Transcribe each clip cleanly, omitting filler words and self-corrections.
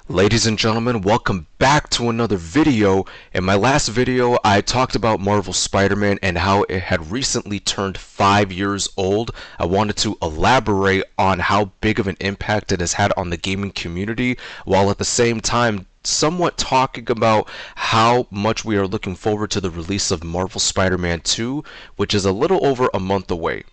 Ladies and gentlemen, welcome back to another video. In my last video, I talked about Marvel Spider-Man and how it had recently turned 5 years old. I wanted to elaborate on how big of an impact it has had on the gaming community, while at the same time somewhat talking about how much we are looking forward to the release of Marvel Spider-Man 2, which is a little over a month away.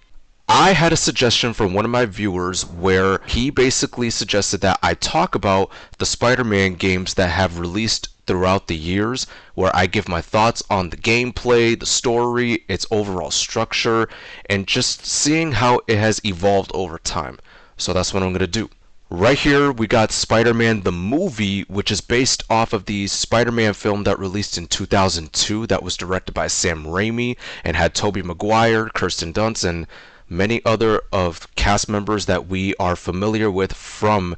I had a suggestion from one of my viewers where he basically suggested that I talk about the Spider-Man games that have released throughout the years, where I give my thoughts on the gameplay, the story, its overall structure, and just seeing how it has evolved over time. So that's what I'm going to do. Right here, we got Spider-Man the movie, which is based off of the Spider-Man film that released in 2002 that was directed by Sam Raimi and had Tobey Maguire, Kirsten Dunst, and many other of cast members that we are familiar with from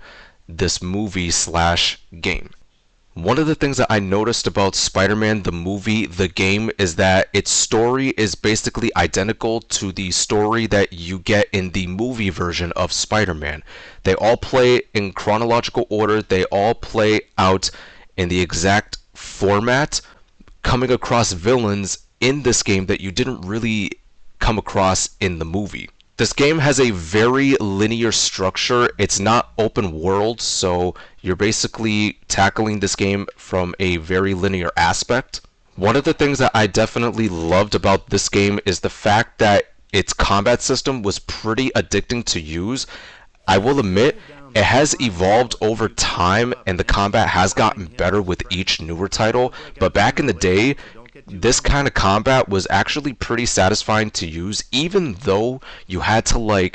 this movie slash game. One of the things that I noticed about Spider-Man the movie, the game, is that its story is basically identical to the story that you get in the movie version of Spider-Man. They all play in chronological order, they all play out in the exact format, coming across villains in this game that you didn't really come across in the movie. This game has a very linear structure. It's not open world, so you're basically tackling this game from a very linear aspect. One of the things that I definitely loved about this game is the fact that its combat system was pretty addicting to use. I will admit, it has evolved over time and the combat has gotten better with each newer title, but back in the day, this kind of combat was actually pretty satisfying to use, even though you had to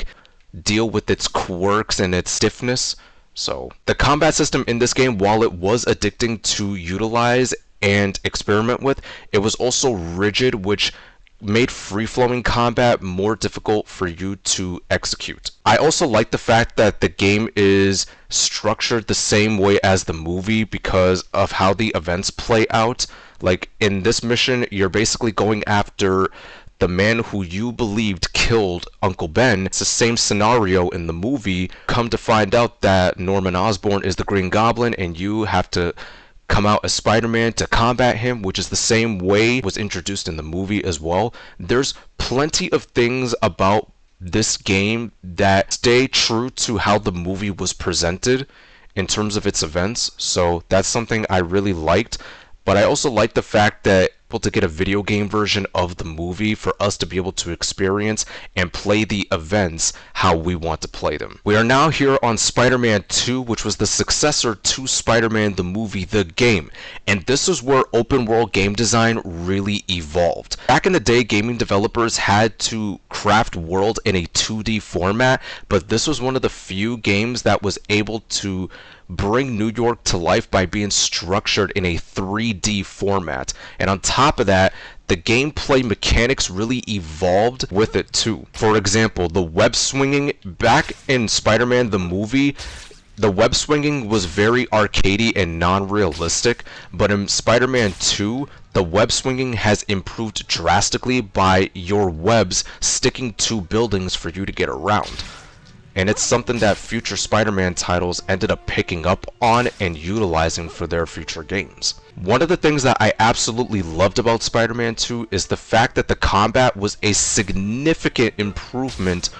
deal with its quirks and its stiffness. So the combat system in this game, while it was addicting to utilize and experiment with, it was also rigid, which made free-flowing combat more difficult for you to execute. I also like the fact that the game is structured the same way as the movie because of how the events play out. Like in this mission, you're basically going after the man who you believed killed Uncle Ben. It's the same scenario in the movie. Come to find out that Norman Osborn is the Green Goblin and you have to come out as Spider-Man to combat him, which is the same way it was introduced in the movie as well. There's plenty of things about this game that stay true to how the movie was presented in terms of its events, so that's something I really liked. But I also like the fact that able to get a video game version of the movie for us to be able to experience and play the events how we want to play them. We are now here on Spider-Man 2, which was the successor to Spider-Man the movie, the game. And this is where open world game design really evolved. Back in the day, gaming developers had to craft world in a 2D format, but this was one of the few games that was able to bring New York to life by being structured in a 3D format. And on top of that, the gameplay mechanics really evolved with it too. For example, the web swinging back in Spider-Man the movie, the web swinging was very arcadey and non-realistic, but in Spider-Man 2, the web swinging has improved drastically by your webs sticking to buildings for you to get around. And it's something that future Spider-Man titles ended up picking up on and utilizing for their future games. One of the things that I absolutely loved about Spider-Man 2 is the fact that the combat was a significant improvement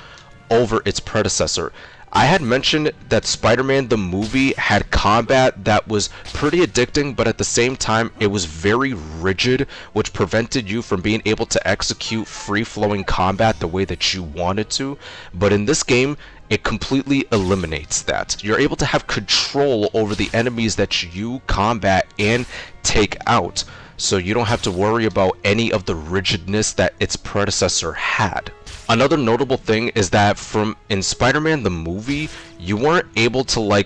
over its predecessor. I had mentioned that Spider-Man the movie had combat that was pretty addicting, but at the same time it was very rigid, which prevented you from being able to execute free-flowing combat the way that you wanted to. But in this game, it completely eliminates that. You're able to have control over the enemies that you combat and take out, so you don't have to worry about any of the rigidness that its predecessor had. Another notable thing is that in Spider-Man the movie, you weren't able to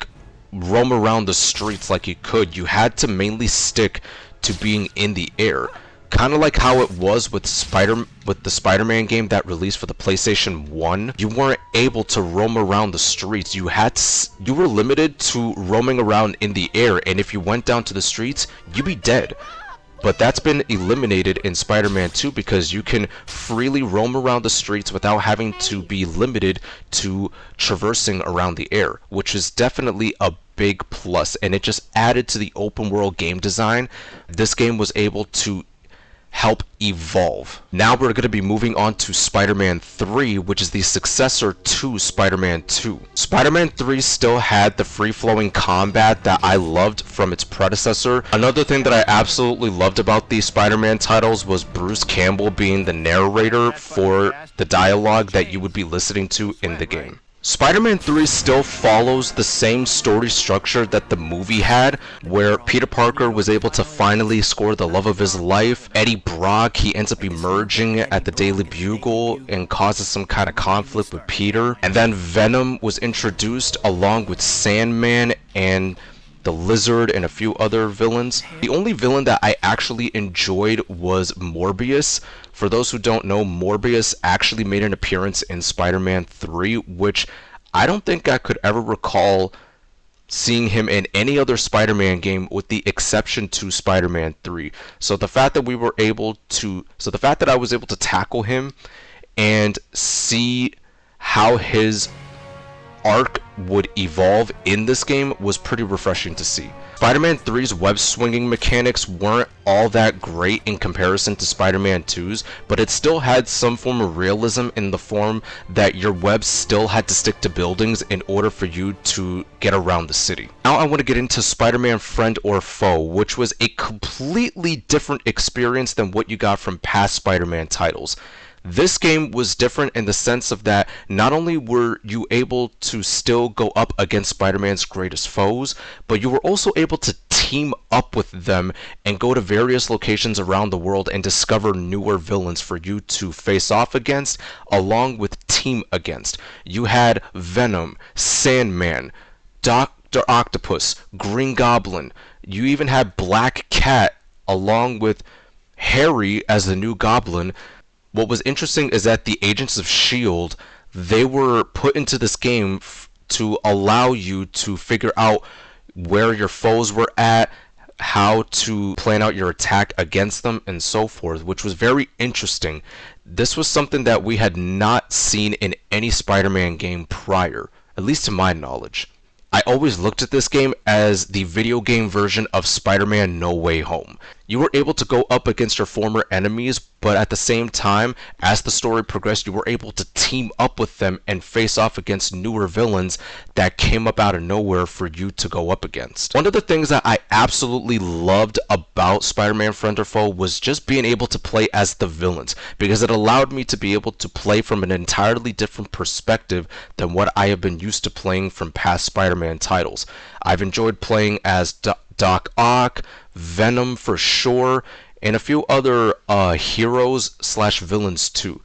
roam around the streets like you could. You had to mainly stick to being in the air. Kind of like how it was with the Spider-Man game that released for the PlayStation 1. You weren't able to roam around the streets. You were limited to roaming around in the air, and if you went down to the streets, you'd be dead. But that's been eliminated in Spider-Man 2 because you can freely roam around the streets without having to be limited to traversing around the air, which is definitely a big plus, and it just added to the open world game design. This game was able to help evolve. Now we're going to be moving on to Spider-Man 3, which is the successor to Spider-Man 2. Spider-Man 3 still had the free-flowing combat that I loved from its predecessor. Another thing that I absolutely loved about these Spider-Man titles was Bruce Campbell being the narrator for the dialogue that you would be listening to in the game. Spider-Man 3 still follows the same story structure that the movie had, where Peter Parker was able to finally score the love of his life. Eddie Brock, he ends up emerging at the Daily Bugle and causes some kind of conflict with Peter. And then Venom was introduced along with Sandman and the Lizard and a few other villains. The only villain that I actually enjoyed was Morbius. For those who don't know, Morbius actually made an appearance in Spider-Man 3, which I don't think I could ever recall seeing him in any other Spider-Man game with the exception to Spider-Man 3. So the fact that I was able to tackle him and see how his arc would evolve in this game was pretty refreshing to see. Spider-Man 3's web swinging mechanics weren't all that great in comparison to Spider-Man 2's, but it still had some form of realism in the form that your web still had to stick to buildings in order for you to get around the city. Now I want to get into Spider-Man Friend or Foe, which was a completely different experience than what you got from past Spider-Man titles. This game was different in the sense of that not only were you able to still go up against Spider-Man's greatest foes, but you were also able to team up with them and go to various locations around the world and discover newer villains for you to face off against, along with team against. You had Venom, Sandman, Dr. Octopus, Green Goblin. You even had Black Cat along with Harry as the new Goblin. What was interesting is that the Agents of S.H.I.E.L.D., they were put into this game to allow you to figure out where your foes were at, how to plan out your attack against them, and so forth, which was very interesting. This was something that we had not seen in any Spider-Man game prior, at least to my knowledge. I always looked at this game as the video game version of Spider-Man No Way Home. You were able to go up against your former enemies, but at the same time, as the story progressed, you were able to team up with them and face off against newer villains that came up out of nowhere for you to go up against. One of the things that I absolutely loved about Spider-Man Friend or Foe was just being able to play as the villains, because it allowed me to be able to play from an entirely different perspective than what I have been used to playing from past Spider-Man titles. I've enjoyed playing as Doc Ock, Venom for sure, and a few other heroes slash villains too.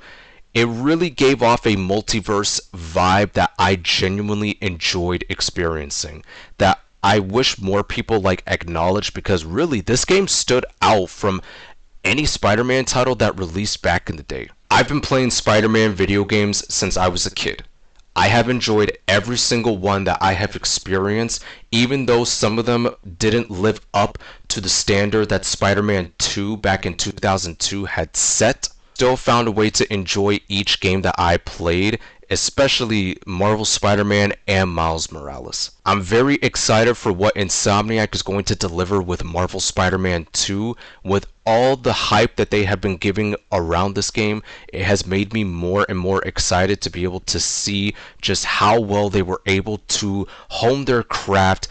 It really gave off a multiverse vibe that I genuinely enjoyed experiencing, that I wish more people acknowledged, because really this game stood out from any Spider-Man title that released back in the day. I've been playing Spider-Man video games since I was a kid. I have enjoyed every single one that I have experienced, even though some of them didn't live up to the standard that Spider-Man 2 back in 2002 had set. Still found a way to enjoy each game that I played, especially Marvel Spider-Man and Miles Morales. I'm very excited for what Insomniac is going to deliver with Marvel Spider-Man 2. With all the hype that they have been giving around this game, it has made me more and more excited to be able to see just how well they were able to hone their craft,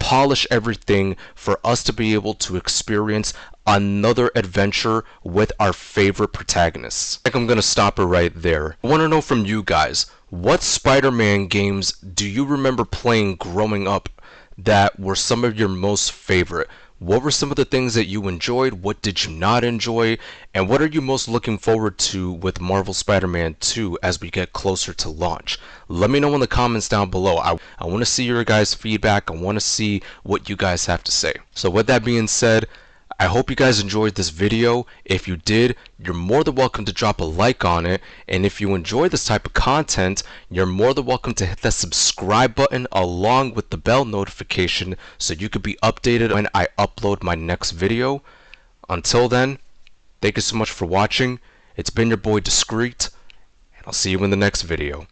polish everything for us to be able to experience another adventure with our favorite protagonists. I think I'm gonna stop it right there. I want to know from you guys, what Spider-Man games do you remember playing growing up that were some of your most favorite? What were some of the things that you enjoyed? What did you not enjoy? And what are you most looking forward to with Marvel Spider-Man 2 as we get closer to launch? Let me know in the comments down below. I want to see your guys' feedback. I want to see what you guys have to say. So with that being said, I hope you guys enjoyed this video. If you did, you're more than welcome to drop a like on it. And if you enjoy this type of content, you're more than welcome to hit that subscribe button along with the bell notification so you could be updated when I upload my next video. Until then, thank you so much for watching. It's been your boy Discreet, and I'll see you in the next video.